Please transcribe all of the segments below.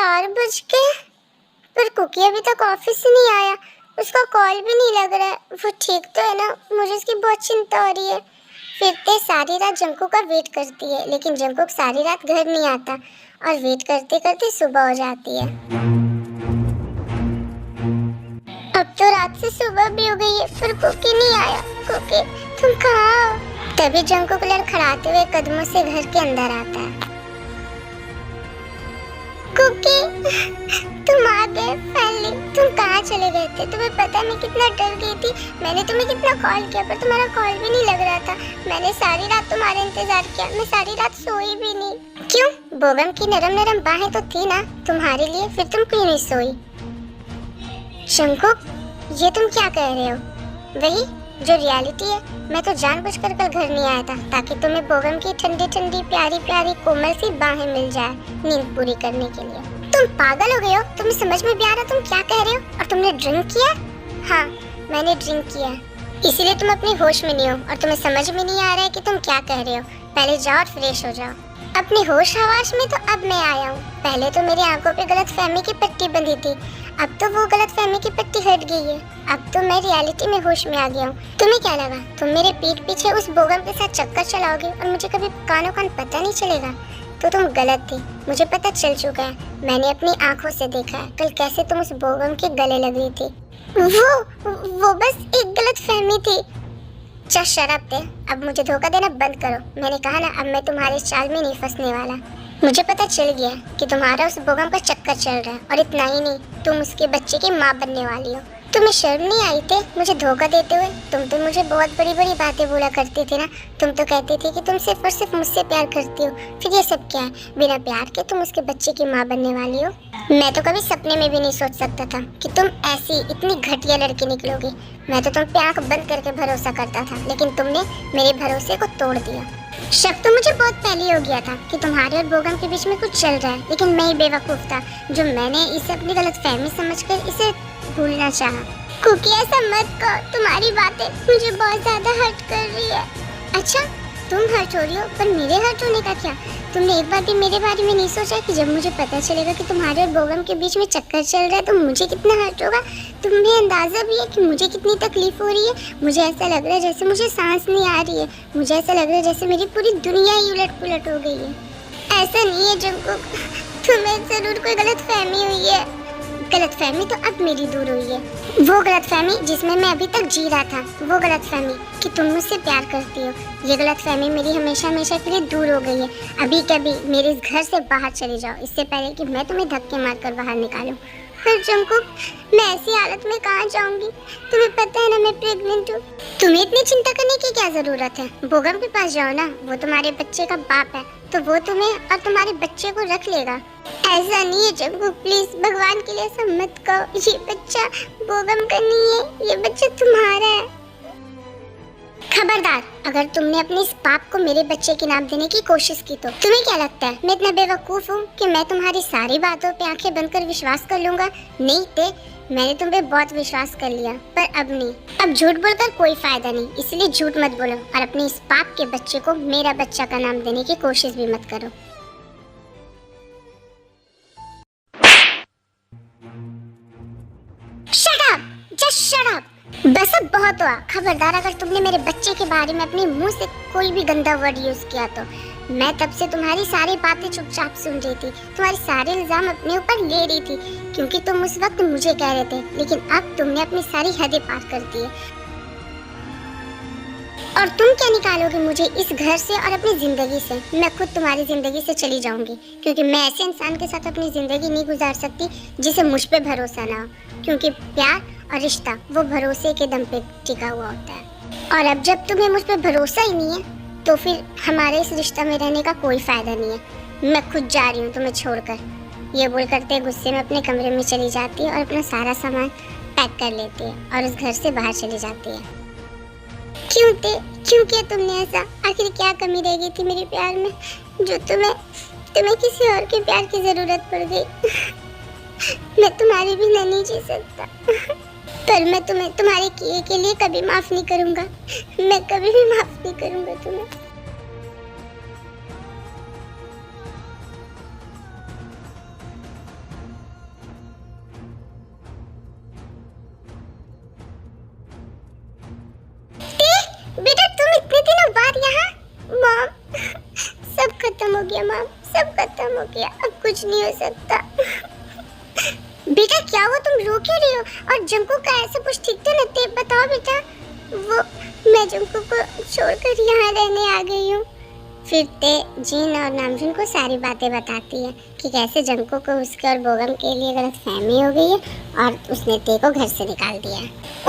4 बज गए, पर कुकी अभी तक ऑफिस से नहीं आया। उसका कॉल भी नहीं लग रहा है। वो ठीक तो है ना? मुझे उसकी बहुत चिंता हो रही है। फिर ते सारी रात जंकुक का वेट करती है, लेकिन जंकुक सारी रात घर नहीं आता और वेट करते करते सुबह हो जाती है। अब तो रात से सुबह भी हो गई है, पर कुकी नहीं आया। कुकी, तुम कहाँ हो? तभी जंकुक लड़खड़ाते हुए कदमों से घर के अंदर आता है। कुकी, तुम आ गए फाइनली। तुम कहाँ चले गए थे? तुम्हें पता है मैं कितना डर गई थी। मैंने तुम्हें कितना कॉल किया, पर तुम्हारा कॉल भी नहीं लग रहा था। मैंने सारी रात तुम्हारा इंतजार किया। मैं सारी रात सोई भी नहीं। क्यों? बोगम की नरम नरम बाहें तो थी ना तुम्हारे लिए, फिर तुम क्यों नहीं सोई? जंकुक, ये तुम क्या कह रहे हो? वही जो रियलिटी है। मैं तो जानबूझकर कल घर नहीं आया था ताकि तुम्हें बोगम की ठंडी ठंडी प्यारी प्यारी कोमल सी बाहें मिल जाए नींद पूरी करने के लिए। तुम पागल हो गए हो? तुम्हें समझ में भी आ रहा तुम क्या कह रहे हो? और तुमने ड्रिंक किया? हाँ, मैंने ड्रिंक किया, इसीलिए तुम अपने होश में नहीं हो और तुम्हें समझ में नहीं आ रहा है कि तुम क्या कह रहे हो। पहले जाओ और फ्रेश हो जाओ। अपने होश हवास में तो अब मैं आया हूँ। पहले तो मेरी आंखों पे गलतफहमी की पट्टी बंधी थी, अब तो वो गलतफहमी की पट्टी हट गई है। अब तो मैं रियलिटी में होश में आ गया हूँ। तुम्हें क्या लगा तुम मेरे पीठ पीछे उस बोगम के साथ चक्कर चलाओगे और मुझे कभी कानों कान पता नहीं चलेगा? तो तुम गलत थी, मुझे पता चल चुका है। मैंने अपनी आंखों से देखा है कल कैसे तुम उस बोगम के गले लग रही थी। वो बस एक गलतफहमी थी। चल शराब दे, अब मुझे धोखा देना बंद करो। मैंने कहा ना, अब मैं तुम्हारे चाल में नहीं फंसने वाला। मुझे पता चल गया कि तुम्हारा उस बोगम का चक्कर चल रहा है, और इतना ही नहीं, तुम उसके बच्चे की माँ बनने वाली हो। तुम्हें शर्म नहीं आई थी मुझे धोखा देते हुए? तुम तो मुझे बहुत बड़ी बड़ी बातें बोला करती थी ना। तुम तो कहती थी कि तुम सिर्फ और सिर्फ मुझसे प्यार करती हो। फिर ये सब क्या है? बिना प्यार के तुम उसके बच्चे की माँ बनने वाली हो। मैं तो कभी सपने में भी नहीं सोच सकता था कि तुम ऐसी इतनी घटिया लड़की निकलोगी। मैं तो तुम पे आंख बंद करके भरोसा करता था, लेकिन तुमने मेरे भरोसे को तोड़ दिया। शक तो मुझे बहुत पहले हो गया था कि तुम्हारे और बोगम के बीच में कुछ चल रहा है, लेकिन मैं ही बेवकूफ था जो मैंने इसे अपनी गलतफहमी समझकर इसे भूलना चाहा। कुकी, ऐसा मत कहो, तुम्हारी बातें मुझे बहुत ज्यादा हर्ट कर रही है। अच्छा, तुम हर्ट हो रही हो, पर मेरे हर्ट होने का क्या? तुमने एक बार भी मेरे बारे में नहीं सोचा कि जब मुझे पता चलेगा कि तुम्हारे और बोगम के बीच में चक्कर चल रहा है तो मुझे कितना हर्ट होगा? तुम्हें अंदाजा भी है कि मुझे कितनी तकलीफ हो रही है? मुझे ऐसा लग रहा है जैसे मुझे सांस नहीं आ रही है। मुझे ऐसा लग रहा है जैसे मेरी पूरी दुनिया ही उलट पुलट हो गई है। ऐसा नहीं है जंकुक, तुम्हें जरूर कोई गलतफहमी हुई है। गलतफहमी तो अब मेरी दूर हुई है। वो गलतफहमी जिसमें मैं अभी तक जी रहा था, वो गलतफहमी कि तुम मुझसे प्यार करती हो, ये गलतफहमी मेरी हमेशा हमेशा के लिए दूर हो गई है। अभी कभी मेरे इस घर से बाहर चले जाओ, इससे पहले कि मैं तुम्हें धक्के मारकर बाहर निकालूं। पर जंकुक, मैं ऐसी हालत में कहाँ जाऊंगी? तुम्हें पता है ना मैं प्रेग्नेंट हूँ। तुम्हें इतनी चिंता करने की क्या जरूरत है? बोगम के पास जाओ ना, वो तुम्हारे बच्चे का बाप है, तो वो तुम्हें और तुम्हारे बच्चे को रख लेगा। ऐसा नहीं है जंकुक, प्लीज भगवान के लिए ऐसा मत कहो। ये बच्चा बोगम का नहीं है, ये बच्चा तुम्हारा है। खबरदार, अगर तुमने अपने इस पाप को मेरे बच्चे के नाम देने की कोशिश की तो तुम्हें क्या लगता है मैं इतना बेवकूफ हूँ कि मैं तुम्हारी सारी बातों पे आंखें बंद कर विश्वास कर लूंगा? नहीं ते, मैंने तुम पे बहुत विश्वास कर लिया, पर अब नहीं। अब झूठ बोलकर कोई फायदा नहीं, इसलिए झूठ मत बोलो और अपने इस पाप के बच्चे को मेरा बच्चा का नाम देने की कोशिश भी मत करो। Shut up, just shut up. बस अब बहुत हुआ। खबरदार, अगर तुमने मेरे बच्चे के बारे में अपने मुंह से कोई भी गंदा वर्ड यूज किया तो मैं तब से तुम्हारी सारी बातें चुपचाप सुन रही थी, तुम्हारे सारे इल्जाम अपने ऊपर ले रही थी, क्योंकि तुम उस वक्त मुझे कह रहे थे, लेकिन अब तुमने अपनी सारी हदें पार कर दी है। और तुम क्या निकालोगे मुझे इस घर से और अपनी जिंदगी से? मैं खुद तुम्हारी जिंदगी से चली जाऊंगी, क्योंकि मैं ऐसे इंसान के साथ अपनी जिंदगी नहीं गुजार सकती जिसे मुझ पे भरोसा ना हो, क्योंकि प्यार और रिश्ता वो भरोसे के दम पे टिका हुआ होता है। और अब जब तुम्हें मुझ पे भरोसा ही नहीं है तो फिर हमारे इस रिश्ता में रहने का कोई फायदा नहीं है। मैं खुद जा रही हूँ तुम्हें छोड़कर। ये बोल करते गुस्से में अपने कमरे में चली जाती है और अपना सारा सामान पैक कर लेती है और उस घर से बाहर चली जाती है। क्यों किया तुमने ऐसा? आखिर क्या कमी रह गई थी मेरे प्यार में जो तुम्हें किसी और के प्यार की जरूरत पड़ गई? मैं तुम्हारे बिना नहीं जी सकता, पर मैं तुम्हें तुम्हारे किए के लिए कभी माफ नहीं करूंगा। मैं कभी भी माफ नहीं करूंगा तुम्हें। इतने दिनों बाद यहाँ। मॉम सब खत्म हो गया मॉम, सब खत्म हो गया, अब कुछ नहीं हो सकता। बेटा क्या हुआ, तुम रो क्यों रही हो? और जंकू का ऐसा कुछ ठीक तो नहीं? बताओ बेटा। वो मैं जंकू को छोड़कर यहाँ रहने आ गई हूँ। फिर ते जीन और नामजुन को सारी बातें बताती है कि कैसे जंकू को उसके और बोगम के लिए गलतफहमी हो गई है और उसने ते को घर से निकाल दिया।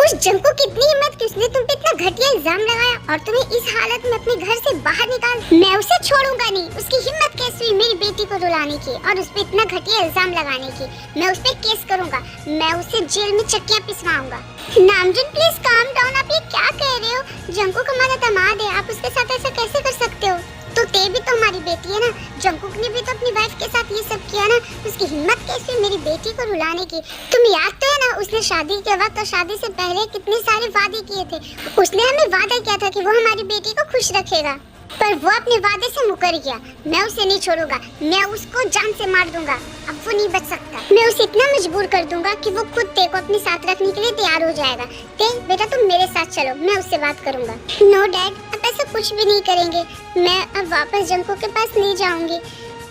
उस जंकू की इतनी हिम्मत कि उसने तुम पे इतना घटिया इल्जाम लगाया और तुम्हें इस हालत में अपने घर से बाहर निकाल। मैं उसे छोड़ूंगा नहीं। उसकी हिम्मत कैसे हुई मेरी बेटी को रुलाने की और उस पे इतना घटिया इल्जाम लगाने की? मैं उस पे केस करूंगा, मैं उसे जेल में चट्टियां पिसवाऊंगा। नामजुन प्लीज काम डाउन, आप ये क्या कह रहे हो? जंकू हमारा दामाद है, आप उसके साथ ऐसा कैसे कर सकते हो? तो ते भी तो हमारी बेटी है ना। जंकुक ने भी तो अपनी वाइफ के साथ ये सब किया ना। उसकी हिम्मत कैसे मेरी बेटी को रुलाने की? तुम याद तो है ना उसने शादी के वक्त और शादी से पहले कितने सारे वादे किए थे। उसने हमें वादा किया था कि वो हमारी बेटी को खुश रखेगा, पर वो अपने वादे से मुकर गया। मैं उसे नहीं छोड़ूंगा, मैं उसको जान से मार दूंगा। अब वो नहीं बच सकता। मैं उसे इतना मजबूर कर दूंगा कि वो खुद ते को अपने साथ रखने के लिए तैयार हो जाएगा। ते बेटा तुम मेरे साथ चलो, मैं उससे बात करूंगा। नो डैड, अब ऐसा कुछ भी नहीं करेंगे। मैं अब वापस जंकू के पास नहीं जाऊंगी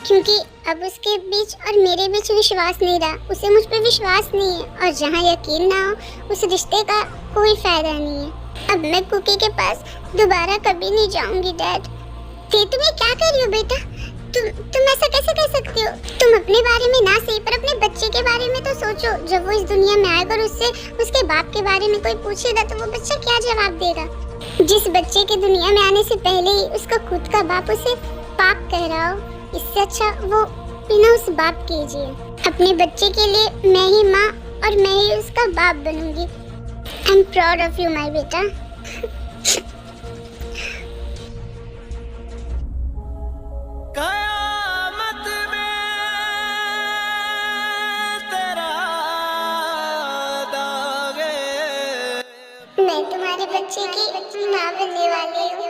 क्योंकि अब उसके बीच और मेरे बीच विश्वास नहीं रहा। उसे मुझ पे विश्वास नहीं है और जहाँ यकीन ना हो उस रिश्ते का कोई फायदा नहीं है। अब मैं कुकी के पास दोबारा कभी नहीं जाऊंगी डैड। तुम ये क्या कर रही हो बेटा? तुम ऐसा कैसे कर सकती हो? तुम अपने बारे में ना सही पर अपने बच्चे के बारे में तो सोचो। जब वो इस दुनिया में आएगा और उससे उसके बाप के बारे में कोई पूछेगा तो वो बच्चा क्या जवाब देगा? जिस बच्चे के दुनिया में आने से पहले ही उसका खुद का बाप उसे पाप कह रहा हो, इससे अच्छा वो बिना उस बाप के जिए। अपने बच्चे के लिए मैं ही माँ और मैं ही उसका बाप बनूंगी। I am proud of you my बेटा। मैं तुम्हारे बच्चे की माँ बनने वाली हूँ।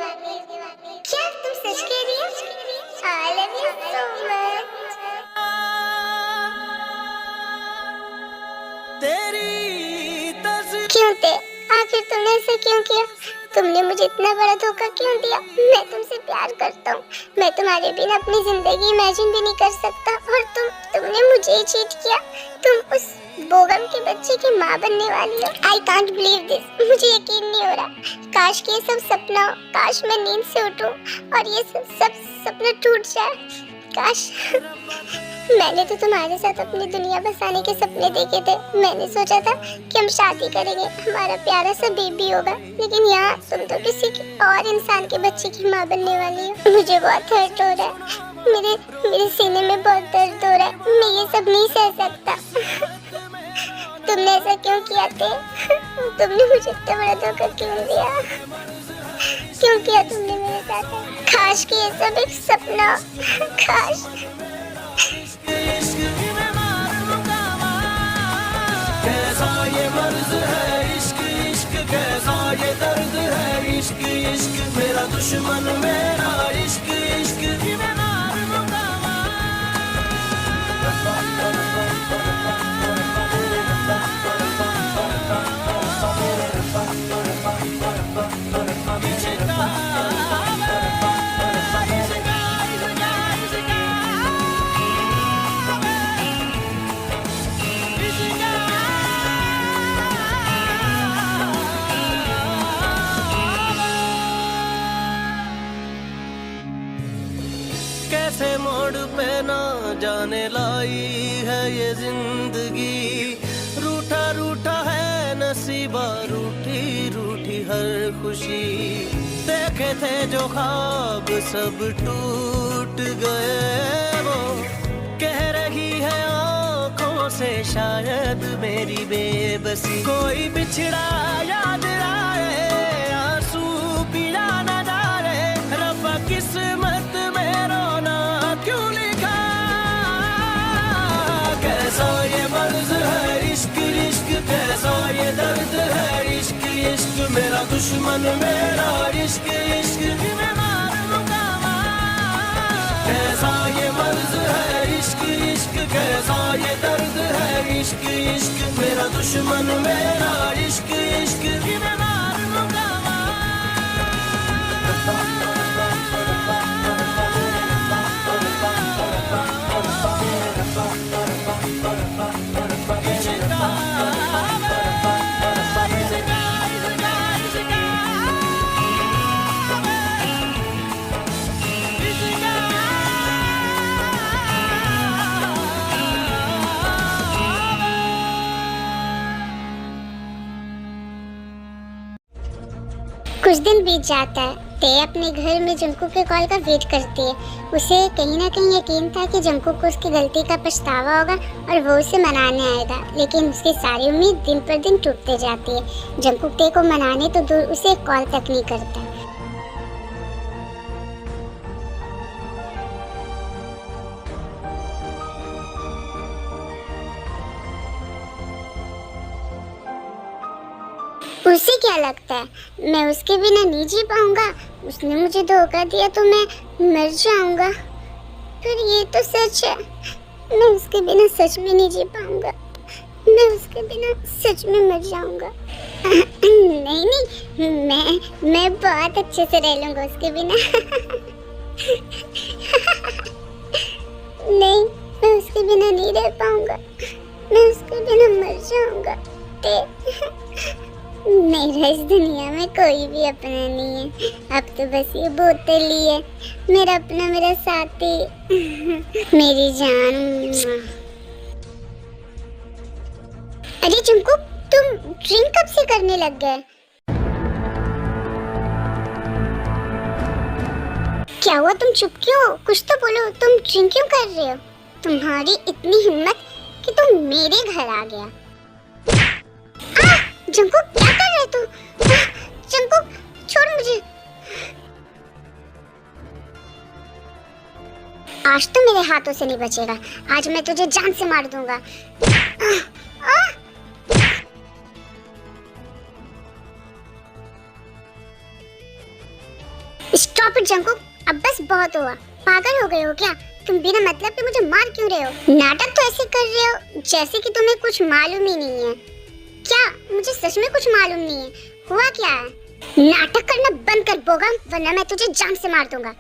क्या तुम सच कह रही हो? I love you so much। क्यों थे? आखिर तुमने ऐसा क्यों किया? तुमने मुझे इतना बड़ा धोखा क्यों दिया? मैं तुमसे प्यार करता हूँ। मैं तुम्हारे बिना अपनी जिंदगी इमेजिन भी नहीं कर सकता और तुमने मुझे ही चीट किया। तुम उस बोगम के बच्चे की माँ बनने वाली हो। I can't believe this. मुझे यकीन नहीं हो रहा। काश कि ये सब सपना हो। काश मैं नींद से उठूं और ये सब सपना टूट जाए। काश मैंने तो तुम्हारे साथ अपनी दुनिया बसाने के सपने देखे थे। मैंने सोचा था कि हम शादी करेंगे, हमारा प्यारा सा बेबी होगा, लेकिन यहाँ तुम तो किसी और इंसान के बच्चे की माँ बनने वाली हो। मुझे बहुत हर्ट हो रहा है। मेरे सीने में बहुत दर्द हो रहा है। मैं ये सब नहीं सह सकता। तुमने ऐसा क्यों किया थे? तुमने मुझे इतना बड़ा धोखा क्यों दिया? क्यों किया तुमने मेरे साथ? काश कि ये सब एक सपना। काश। कैसा ये मर्ज है इश्क, इश्क कैसा ये दर्द है इश्क, इश्क मेरा दुश्मन मेरा इश्क, इश्क मैं मार लूंगा। कैसे मोड़ पे ना जाने लाई है ये जिंदगी। रूठा रूठा है नसीबा, रूठी रूठी हर खुशी। देखे थे जो ख्वाब सब टूट गए। वो कह रही है आँखों से शायद मेरी बेबसी। कोई बिछड़ा याद आए, आंसू पिया न जाए। रब्बा किस्मत में रोना क्यों लिखा? कैसा ये मर्ज है इश्क, इश्क कैसा ये दर्द है इश्क, इश्क मेरा दुश्मन मेरा इश्क, इश्क मैं मार लूंगा। कैसा ये मर्ज है इश्क, इश्क कैसा ये दर्द है इश्क, इश्क मेरा दुश्मन मेरा इश्क, इश्क मैं मार लूंगा। कुछ दिन बीत जाता है। ते अपने घर में जंकुक के कॉल का वेट करती है। उसे कहीं ना कहीं यकीन था कि जंकुक को उसकी गलती का पछतावा होगा और वो उसे मनाने आएगा, लेकिन उसकी सारी उम्मीद दिन पर दिन टूटते जाती है। जंकुक ते को मनाने तो दूर उसे कॉल तक नहीं करता। उसे क्या लगता है मैं उसके बिना नहीं जी पाऊंगा? उसने मुझे धोखा दिया तो मैं मर जाऊंगा। पर ये तो सच है, मैं उसके बिना सच में नहीं जी पाऊंगा। मैं उसके बिना सच में मर जाऊंगा। नहीं नहीं, मैं बहुत अच्छे से रह लूंगा उसके बिना। नहीं, मैं उसके बिना नहीं रह पाऊंगा। मैं उसके बिना मर जाऊंगा। मेरा इस दुनिया में कोई भी अपना नहीं है। अब तो बस ये बोतल ही है मेरा अपना, मेरा साथी, मेरी जान। अरे जंकुक, तुम ड्रिंक कब से करने लग गए? क्या हुआ, तुम चुप क्यों हो? कुछ तो बोलो, तुम ड्रिंक क्यों कर रहे हो? तुम्हारी इतनी हिम्मत कि तुम मेरे घर आ गया। जंकुक, क्या कर रहे तू? जंकुक, छोड़ मुझे। आज तो मेरे हाथों से नहीं बचेगा। आज मैं तुझे जान से मार दूंगा। स्टॉप इट जंकुक, अब बस बहुत हुआ। पागल हो गए हो क्या? तुम बिना मतलब के मुझे मार क्यों रहे हो? नाटक तो ऐसे कर रहे हो जैसे कि तुम्हें कुछ मालूम ही नहीं है। क्या मुझे सच में कुछ मालूम नहीं है? हुआ क्या है? नाटक करना बंद कर बोगम, वरना मैं तुझे जान से मार दूंगा।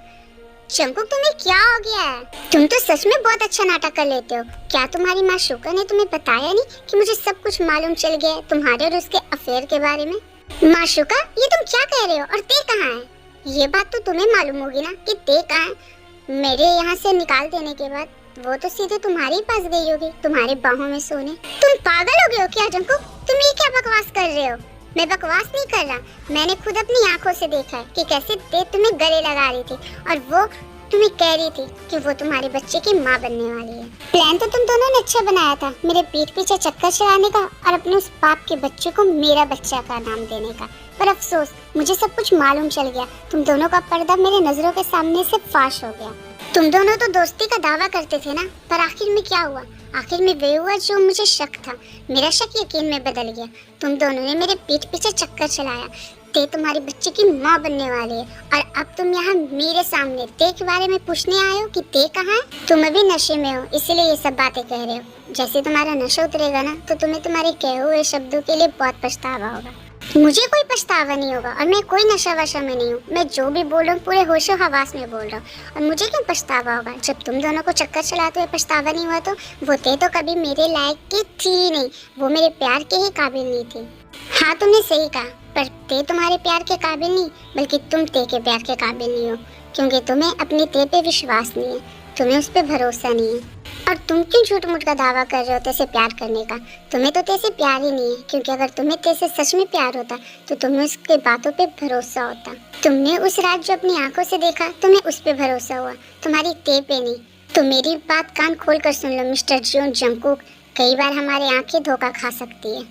जंकुक, तुम्हें क्या हो गया है? तुम तो सच में बहुत अच्छा नाटक कर लेते हो। क्या तुम्हारी माँ शुक्र ने तुम्हें बताया नहीं कि मुझे सब कुछ मालूम चल गया है तुम्हारे और उसके अफेयर के बारे में? माँ शुक्र, ये तुम क्या कह रहे हो? और ते कहाँ है? ये बात तो तुम्हें मालूम होगी ना कि ते कहाँ है। मेरे यहाँ से निकाल देने के बाद वो तो सीधे तुम्हारे पास गई होगी, तुम्हारे बाहों में सोने। तुम पागल हो गए हो क्या जंकुक? तुम ये क्या बकवास कर रहे हो? मैं बकवास नहीं कर रहा, मैंने खुद अपनी आंखों से देखा है कि कैसे ते तुम्हें गले लगा रही थी और वो तुम्हें कह रही थी कि वो तुम्हारे बच्चे की माँ बनने वाली है। प्लान तो तुम दोनों ने अच्छा बनाया था, मेरे पीठ पीछे चक्कर चलाने का और अपने उस बाप के बच्चे को मेरा बच्चा का नाम देने का। पर अफसोस, मुझे सब कुछ मालूम चल गया। तुम दोनों का पर्दा मेरे नजरों के सामने से फाश हो गया। तुम दोनों तो दोस्ती का दावा करते थे ना, पर आखिर में क्या हुआ? आखिर में वे हुआ जो मुझे शक था। मेरा शक यकीन में बदल गया। तुम दोनों ने मेरे पीठ पीछे चक्कर चलाया। ते तुम्हारे बच्चे की माँ बनने वाली है और अब तुम यहाँ मेरे सामने ते के बारे में पूछने आए हो कि ते कहाँ है? तुम अभी नशे में हो, इसीलिए ये सब बातें कह रहे हो। जैसे तुम्हारा नशा उतरेगा ना, तो तुम्हें तुम्हारे कहे हुए शब्दों के लिए बहुत पछतावा होगा। मुझे कोई पछतावा नहीं होगा और मैं कोई नशा वशा में नहीं हूँ। मैं जो भी बोल रहा हूँ पूरे होशो हवास में बोल रहा हूँ। और मुझे क्यों पछतावा होगा? जब तुम दोनों को चक्कर चलाते हुए पछतावा नहीं हुआ तो वो ते तो कभी मेरे लायक की थी ही नहीं। वो मेरे प्यार के ही काबिल नहीं थी। हाँ, तुमने सही कहा, पर ते तुम्हारे प्यार के काबिल नहीं, बल्कि तुम ते के प्यार के काबिल नहीं हो, क्योंकि तुम्हें अपने ते पे विश्वास नहीं है, तुम्हें उस पर भरोसा नहीं है। और तुम क्यों झूठ मूठ का दावा कर रहे हो तेसे प्यार करने का? तुम्हें तो तेसे प्यार ही नहीं है, क्योंकि अगर तुम्हें तेसे सच में प्यार होता तो तुम्हें उसके बातों पे भरोसा होता। तुमने उस रात जो अपनी आंखों से देखा, तुम्हें उस पे भरोसा हुआ, तुम्हारी ते पे नहीं। तो मेरी बात कान खोल कर सुन लो मिस्टर जॉन जंकुक। कई बार हमारी आंखें धोखा खा सकती है।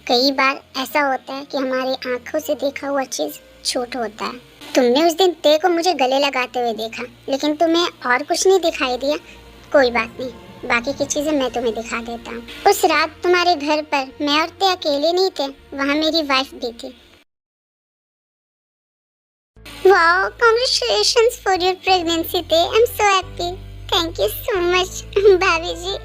कई बार ऐसा होता है कि हमारी आंखों से देखा हुआ चीज झूठ होता है। तुमने उस दिन ते को मुझे गले लगाते हुए देखा, लेकिन तुम्हें और कुछ नहीं दिखाई दिया। कोई बात नहीं, बाकी की चीजें मैं तुम्हें दिखा देता हूँ। उस रात तुम्हारे घर पर मैं और ते अकेले नहीं थे, वहाँ मेरी वाइफ भी थी। Wow, congratulations for your pregnancy ते। I am so happy. Thank you so much भाभी जी।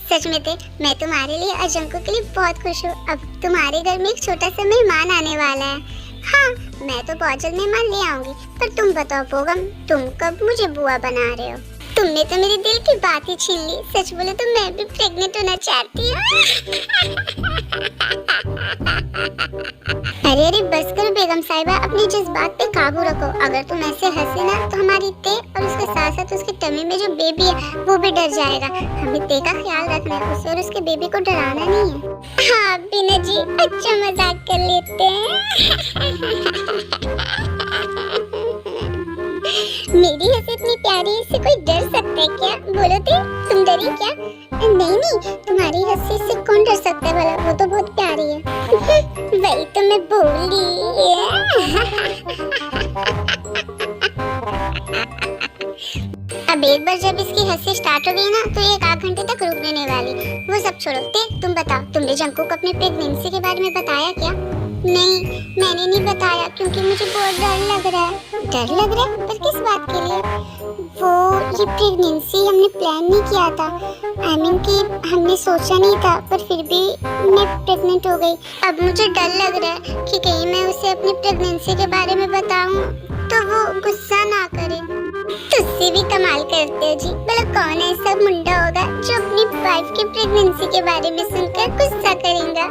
सच में थे, मैं तुम्हारे लिए और जंकुक के लिए बहुत खुश हूँ। अब तुम्हारे घर में एक छोटा सा मेहमान आने वाला है। हाँ, मैं तो बहुत जल्द मेहमान ले आऊंगी। पर तुम बताओ बोगम, तुम कब मुझे बुआ बना रहे हो? तुमने तो मेरे दिल की बात ही छीन ली। सच बोले तो मैं भी प्रेग्नेंट होना चाहती हूँ। अरे बस करो बेगम साहिबा, अपने जज्बात पे काबू रखो। अगर तुम ऐसे हंसे ना तो हमारी ते और उसके साथ साथ तो उसके टमी में जो बेबी है वो भी डर जाएगा। हमें ते का ख्याल रखना है, उसे और उसके बेबी को डराना नहीं है। हाँ बीना जी, अच्छा मजाक कर लेते हैं। मेरी हंसी इतनी प्यारी है, इससे कोई डर सकता है क्या? बोलो ते, तुम डरी क्या? नहीं, तुम्हारी हंसी से कौन डर सकता है भला, वो तो बहुत प्यारी है। वही तो मैं बोली। अब एक बार जब इसकी हंसी स्टार्ट हो गई ना तो ये 1 घंटे तक रुकने नहीं वाली। वो सब छोड़ो, ते तुम बताओ, तुमने जंकुक को अपनी प्रेगनेंसी के बारे में बताया क्या? नहीं, मैंने नहीं बताया क्योंकि मुझे बहुत डर लग रहा है। डर लग रहा है? पर किस बात के लिए? वो ये प्रेगनेंसी हमने प्लान नहीं किया था। आई मीन कि हमने सोचा नहीं था, पर फिर भी मैं प्रेग्नेंट हो गई। अब मुझे डर लग रहा है कि कहीं मैं उसे अपनी प्रेगनेंसी के बारे में बताऊं तो वो गुस्सा ना करे। तुझसे भी कमाल करते हो जी। भला कौन ऐसा मुंडा होगा जो अपनी वाइफ की प्रेगनेंसी के बारे में सुनकर गुस्सा करेगा?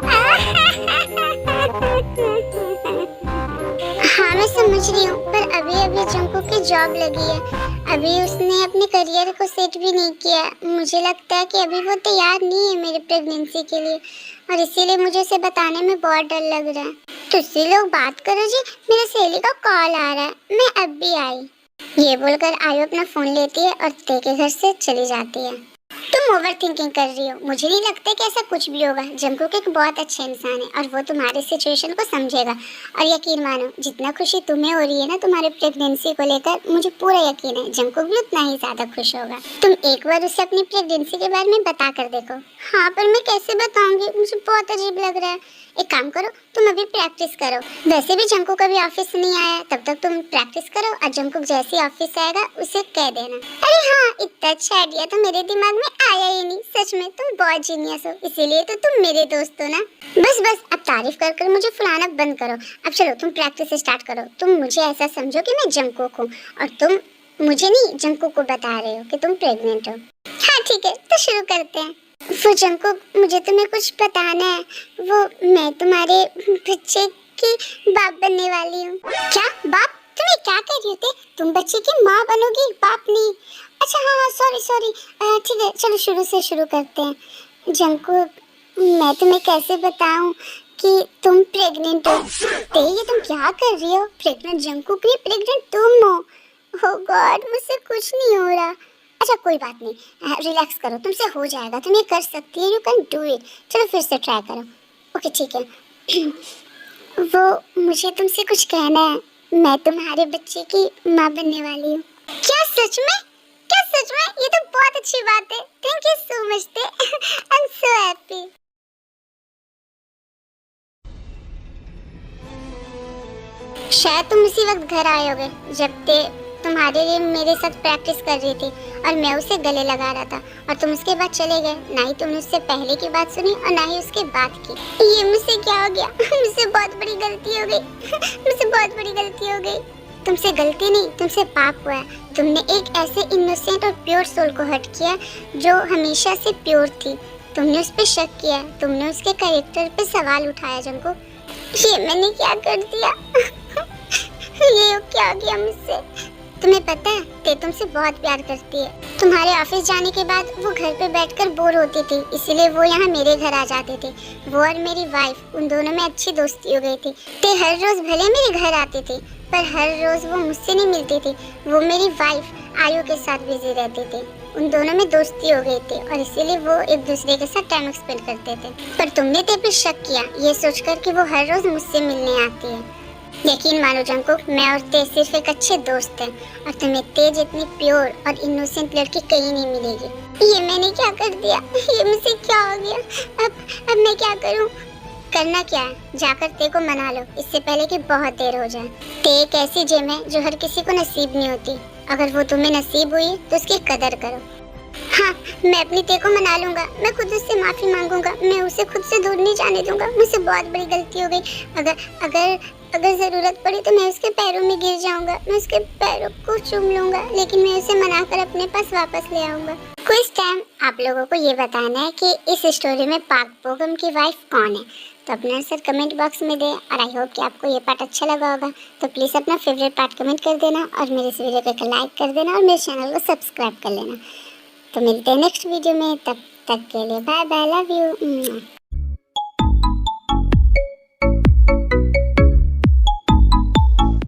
हाँ मैं समझ रही हूँ, पर अभी जंकुक की जॉब लगी है, अभी उसने अपने करियर को सेट भी नहीं किया। मुझे लगता है कि अभी वो तैयार नहीं है मेरी प्रेगनेंसी के लिए, और इसीलिए मुझे उसे बताने में बहुत डर लग रहा है। तुझसे लोग बात करो जी, मेरे सहेली का कॉल आ रहा है, मैं अब भी आई। ये बोलकर आयु अपना फोन लेती है और ते के घर से चली जाती है। तुम ओवर थिंकिंग कर रही हो, मुझे नहीं लगता कि ऐसा कुछ भी होगा। जंकुक एक बहुत अच्छा इंसान है और वो तुम्हारे सिचुएशन को समझेगा। और यकीन मानो, जितना खुशी तुम्हें हो रही है ना तुम्हारे प्रेगनेंसी को लेकर, मुझे पूरा यकीन है जंकुक भी उतना ही ज्यादा खुश होगा। तुम एक बार उसे अपनी प्रेगनेंसी के बारे में बता कर देखो। हाँ पर मैं कैसे बताऊंगी, मुझे बहुत अजीब लग रहा है। एक काम करो, तुम अभी प्रैक्टिस करो। वैसे भी जंकुक अभी ऑफिस से नहीं आया, तब तक तुम प्रैक्टिस करो और जंकुक जैसे ऑफिस से आएगा उसे कह देना। अरे हाँ, इतना अच्छा आइडिया तो मेरे दिमाग में आया ही नहीं। सच में तुम बहुत जीनियस हो, इसीलिए तो तुम मेरे दोस्त हो ना। बस अब तारीफ कर कर मुझे फुलाना बंद करो। अब चलो तुम प्रैक्टिस स्टार्ट करो। तुम मुझे ऐसा समझो कि मैं जंकुक हूँ और तुम मुझे नहीं जंकुक को बता रहे हो कि तुम प्रेग्नेंट हो। हाँ ठीक है, तो शुरू करते हैं। वो जंकुक, मुझे तुम्हें कुछ बताना है। वो मैं तुम्हारे बच्चे की बाप बनने वाली हूँ। क्या बाप? तुम्हें क्या कह रही हो? तुम बच्चे की माँ बनोगी, बाप नहीं? अच्छा हाँ, सॉरी। ठीक है, चलो शुरू से शुरू करते हैं। जंकुक, मैं तुम्हें कैसे बताऊं कि तुम प्रेग्नेंट हो? ये तुम क्या कर रही हो? प्रेग्नेंट जंकुक नहीं, प्रेग्नेंट तुम हो। ओह गॉड, मुझसे कुछ नहीं हो रहा। अच्छा कोई बात नहीं, रिलैक्स करो, तुमसे हो जाएगा, तुम ये कर सकती है, यू कैन डू इट। चलो फिर से ट्राई करो। ओके ठीक है। वो मुझे तुमसे कुछ कहना है। मैं तुम्हारे बच्चे की माँ बनने वाली हूँ। क्या सच में? ये तो बहुत अच्छी बात है। थैंक यू सो मच ते। I am so happy. शायद तुम उसी वक्त घर आए होगे जब ते तुम्हारे लिए मेरे साथ प्रैक्टिस कर रही थी और मैं उसे गले लगा रहा था, और तुम उसके बाद चले गए। ना ही तुमने उससे पहले की बात सुनी और ना ही उसके बाद की। ये मुझसे क्या हो गया? मुझसे बहुत बड़ी गलती हो गई। तुमसे गलती नहीं, तुमसे पाप हुआ है। तुमने एक ऐसे इनोसेंट और प्योर सोल को हर्ट किया जो हमेशा से प्योर थी। तुमने उस पर शक किया, तुमने उसके कैरेक्टर पे सवाल उठाया। जंकुक, ये मैंने क्या कर दिया? ये क्या हो गया मुझसे? तुम्हें पता है ते तुमसे बहुत प्यार करती है। तुम्हारे ऑफिस जाने के बाद वो घर पे बैठकर बोर होती थी, इसीलिए वो यहाँ मेरे घर आ जाते थे। वो और मेरी वाइफ, उन दोनों में अच्छी दोस्ती हो गई थी। ते हर रोज भले मेरे घर आती थी, पर हर रोज वो मुझसे नहीं मिलती थी। वो मेरी वाइफ आयु के साथ बिजी रहती थी। उन दोनों में दोस्ती हो गई थी और इसीलिए वो एक दूसरे के साथ टाइम स्पेंड करते थे। पर तुमने ते पे शक किया, ये सोचकर कि वो हर रोज मुझसे मिलने आती है। यकीन मानो जंकुक, मैं और ते सिर्फ एक अच्छे दोस्त हैं, और तुम्हें ते जितनी प्योर और इनोसेंट लड़की कहीं नहीं मिलेगी। ये मैंने क्या कर दिया? ये मुझसे क्या हो गया? अब मैं क्या करूं? करना क्या है, जाकर ते को मना लो, इससे पहले कि बहुत देर हो जाए। ते एक ऐसी जेम है जो हर किसी को नसीब नहीं होती। अगर वो तुम्हें नसीब हुई तो उसकी कदर करो। हाँ, मैं अपनी ते को मना लूंगा। मैं खुद उससे माफी मांगूंगा। मैं उसे खुद से दूर नहीं जाने दूंगा। मुझसे बहुत बड़ी गलती हो गई। अगर जरूरत पड़ी तो मैं उसके पैरों में गिर जाऊंगा। मैं उसके पैरों को चूम लूंगा, लेकिन मैं उसे मनाकर अपने पास वापस ले आऊंगा। कुछ टाइम आप लोगों को ये बताना है कि इस स्टोरी में पाक बोगम की वाइफ कौन है। तो अपना आंसर कमेंट बॉक्स में दें। और आई होप कि आपको ये पार्ट अच्छा लगा होगा। तो प्लीज़ अपना फेवरेट पार्ट कमेंट कर देना और मेरे इस वीडियो को एक लाइक कर देना और मेरे चैनल को सब्सक्राइब कर लेना। तो मिलते हैं नेक्स्ट वीडियो में, तब तक के लिए बाय बाय, लव यू।